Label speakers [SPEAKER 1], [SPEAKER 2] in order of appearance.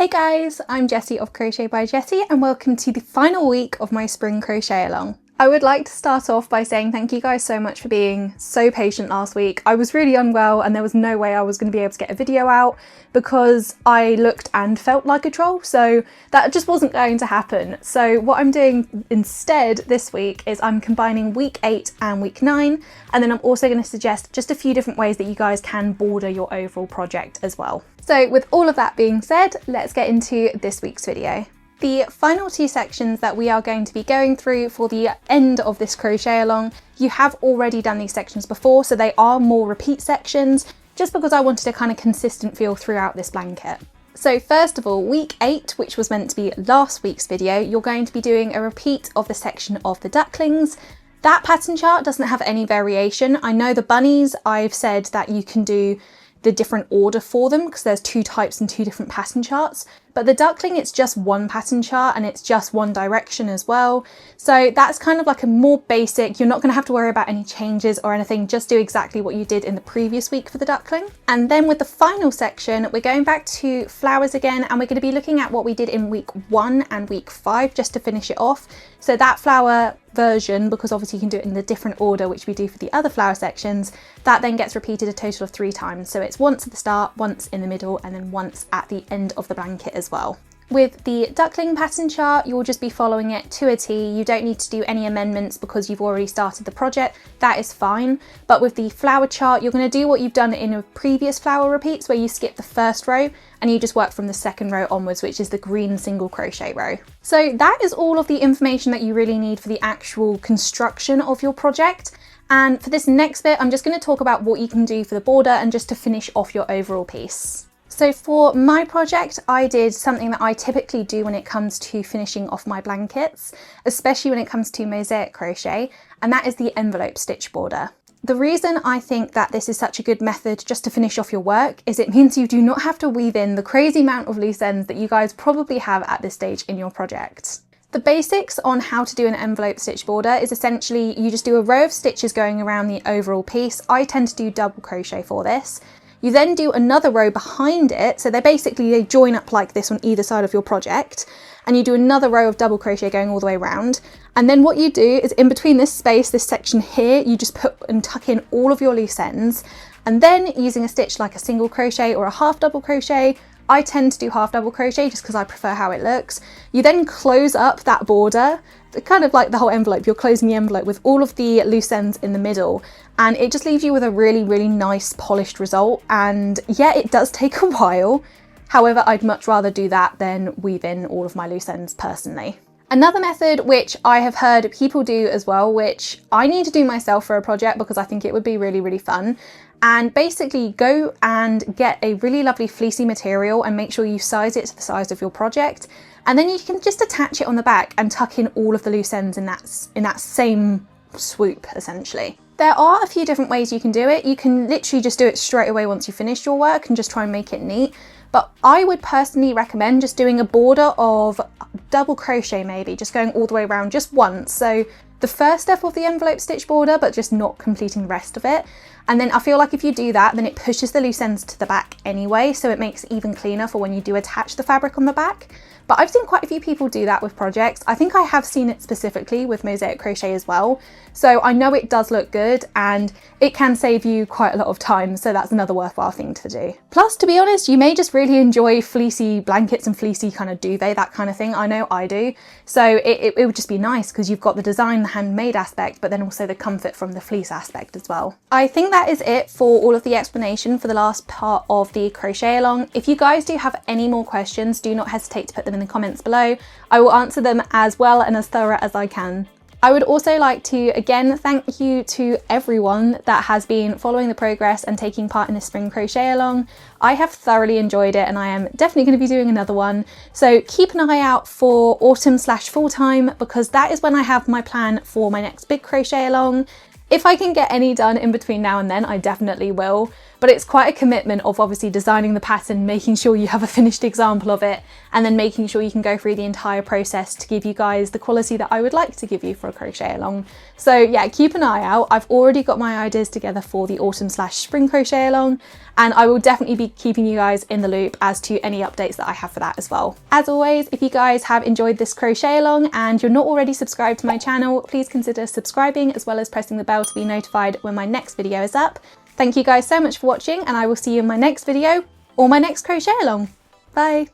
[SPEAKER 1] Hey guys, I'm Jessie of Crochet by Jessie and welcome to the final week of my spring crochet along. I would like to start off by saying thank you guys so much for being so patient last week. I was really unwell and there was no way I was going to be able to get a video out because I looked and felt like a troll, so that just wasn't going to happen. So what I'm doing instead this week is I'm combining week 8 and week 9, and then I'm also going to suggest just a few different ways that you guys can border your overall project as well. So with all of that being said, let's get into this week's video. The final two sections that we are going to be going through for the end of this crochet along, you have already done these sections before, so they are more repeat sections, just because I wanted a kind of consistent feel throughout this blanket. So first of all, week 8, which was meant to be last week's video, you're going to be doing a repeat of the section of the ducklings. That pattern chart doesn't have any variation. I know the bunnies, I've said that you can do the different order for them because there's 2 types and 2 different pattern charts, but the duckling, it's just one pattern chart and it's just one direction as well. So that's kind of like a more basic, you're not going to have to worry about any changes or anything, just do exactly what you did in the previous week for the duckling. And then with the final section, we're going back to flowers again, and we're going to be looking at what we did in week 1 and week 5 just to finish it off. So that flower version, because obviously you can do it in the different order which we do for the other flower sections, that then gets repeated a total of 3 times. So it's once at the start, once in the middle, and then once at the end of the blanket as well. With the duckling pattern chart, you'll just be following it to a T. You don't need to do any amendments because you've already started the project. That is fine. But with the flower chart, you're going to do what you've done in a previous flower repeats where you skip the first row and you just work from the second row onwards, which is the green single crochet row. So that is all of the information that you really need for the actual construction of your project. And for this next bit, I'm just going to talk about what you can do for the border and just to finish off your overall piece. So for my project, I did something that I typically do when it comes to finishing off my blankets, especially when it comes to mosaic crochet, and that is the envelope stitch border. The reason I think that this is such a good method just to finish off your work is it means you do not have to weave in the crazy amount of loose ends that you guys probably have at this stage in your project. The basics on how to do an envelope stitch border is essentially you just do a row of stitches going around the overall piece. I tend to do double crochet for this. You then do another row behind it, so they join up like this on either side of your project, and you do another row of double crochet going all the way around. And then what you do is in between this space, this section here, you just put and tuck in all of your loose ends, and then using a stitch like a single crochet or a half double crochet, I tend to do half double crochet just because I prefer how it looks. You then close up that border, kind of like the whole envelope, you're closing the envelope with all of the loose ends in the middle, and it just leaves you with a really, really nice polished result. And yeah, it does take a while. However, I'd much rather do that than weave in all of my loose ends personally. Another method which I have heard people do as well, which I need to do myself for a project because I think it would be really, really fun, and basically go and get a really lovely fleecy material and make sure you size it to the size of your project, and then you can just attach it on the back and tuck in all of the loose ends in that same swoop essentially. There are a few different ways you can do it. You can literally just do it straight away once you finish your work and just try and make it neat. But I would personally recommend just doing a border of double crochet, maybe just going all the way around just once. So the first step of the envelope stitch border, but just not completing the rest of it. And then I feel like if you do that, then it pushes the loose ends to the back anyway, so it makes it even cleaner for when you do attach the fabric on the back. But I've seen quite a few people do that with projects. I think I have seen it specifically with mosaic crochet as well. So I know it does look good and it can save you quite a lot of time. So that's another worthwhile thing to do. Plus, to be honest, you may just really enjoy fleecy blankets and fleecy kind of duvet, that kind of thing. I know I do. So it would just be nice because you've got the design, the handmade aspect, but then also the comfort from the fleece aspect as well. I think that is it for all of the explanation for the last part of the crochet along. If you guys do have any more questions, do not hesitate to put them in the comments below. I will answer them as well and as thorough as I can. I would also like to again thank you to everyone that has been following the progress and taking part in the spring crochet along. I have thoroughly enjoyed it and I am definitely going to be doing another one. So keep an eye out for autumn/full time because that is when I have my plan for my next big crochet along. If I can get any done in between now and then, I definitely will. but it's quite a commitment of obviously designing the pattern, making sure you have a finished example of it, and then making sure you can go through the entire process to give you guys the quality that I would like to give you for a crochet along. So yeah, keep an eye out. I've already got my ideas together for the autumn/spring crochet along, and I will definitely be keeping you guys in the loop as to any updates that I have for that as well. As always, if you guys have enjoyed this crochet along and you're not already subscribed to my channel, please consider subscribing as well as pressing the bell to be notified when my next video is up. Thank you guys so much for watching, and I will see you in my next video or my next crochet along. Bye!